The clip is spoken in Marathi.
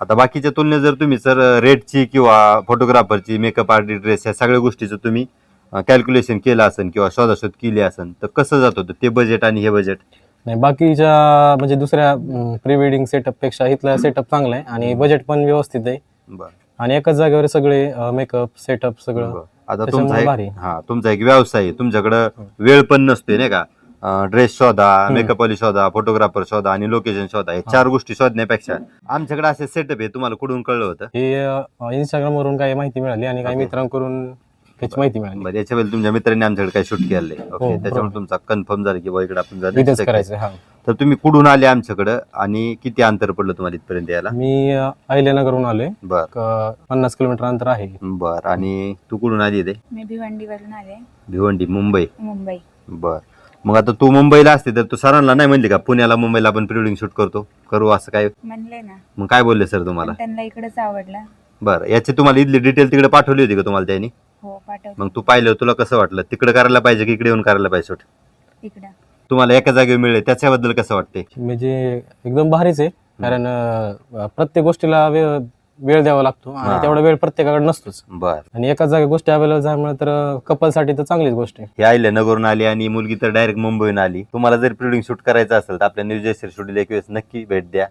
आता बाकीच्या तुलनेत जर तुम्ही सर रेटची किंवा फोटोग्राफरची मेकअप आर्टिस्ट ड्रेस या सगळ्या गोष्टीचं तुम्ही कॅल्क्युलेशन केलं असेल किंवा शोधाशोध केली असेल तर कसं जात होतं ते बजेट आणि हे बजेट? नाही, बाकीच्या म्हणजे दुसऱ्या प्री वेडिंग सेटअप पेक्षा इथला सेटअप चांगला आहे आणि बजेट पण व्यवस्थित आहे बरं आणि एकाच जागेवर सगळे मेकअप सेटअप सगळं बरं. आता त्याच्यामुळे भारी. तुमचा एक व्यवसाय आहे, तुमच्याकडं वेळ पण नसतोय नाही का? ड्रेस शोधा, मेकअप वाली शोधा, फोटोग्राफर शोधा आणि लोकेशन शोधा, हे 4 गोष्टी शोधण्यापेक्षा आमच्याकडे असे सेटअप आहे. तुम्हाला कुठून कळलं होतं? हे इंस्टाग्राम वरून काही माहिती मिळाली आणि काही Okay. मित्रांकडून त्याची माहिती मिळाली. बरं, याच्या वेळी तुमच्या मित्रांनी आमच्याकडे काय शूट केलंय? ओके, बरोबर. त्याच्यामुळे तुमचा कन्फर्म झालं की बाबा इकडे आपण इथेच जायचं. करायचं. हा, तर तुम्ही कुठून आले आमच्याकडं आणि किती अंतर पडलं तुम्हाला इथपर्यंत यायला? मी अहिल्यानगरहून आलोय. बर 50 किलोमीटर अंतर आहे. बर. आणि तू कुठून आली ते? मी भिवंडीवरून आले, भिवंडी, मुंबई. मुंबई. बर. मग आता तू मुंबईला असते तर तू सरांना नाही म्हणली का पुण्याला मुंबईला आपण प्री वेडिंग शूट करू असं काय? म्हणले ना, मग काय बोलले सर तुम्हाला? पण त्यांना इकडेच आवडलं. बरं, याची तुम्हाला इथली डिटेल तिकडे पाठवली होती का तुम्हाला त्यांनी? हो, पाठव मग तू पाहिलं, तुला कसं वाटलं? तिकडे करायला पाहिजे की इकडे येऊन करायला पाहिजे शूट? इकडं. तुम्हाला एका जागेवर मिळेल त्याच्याबद्दल कसं वाटतंय? म्हणजे एकदम भारीच आहे कारण प्रत्येक गोष्टीला वेळ द्यावा लागतो हा. आणि तेवढा वेळ प्रत्येकाकडे नसतोच बर. आणि एकाच जागी गोष्टी अवेलेबल झाल्यामुळे तर कपलसाठी तर चांगलीच गोष्ट आहे. हे आले नगरून आली आणि मुलगी तर डायरेक्ट मुंबईहून आली. तुम्हाला जर प्री वेडिंग शूट करायचं असेल तर आपल्या न्यूज जयश्री स्टुडिओला एक वेळेस नक्की भेट द्या.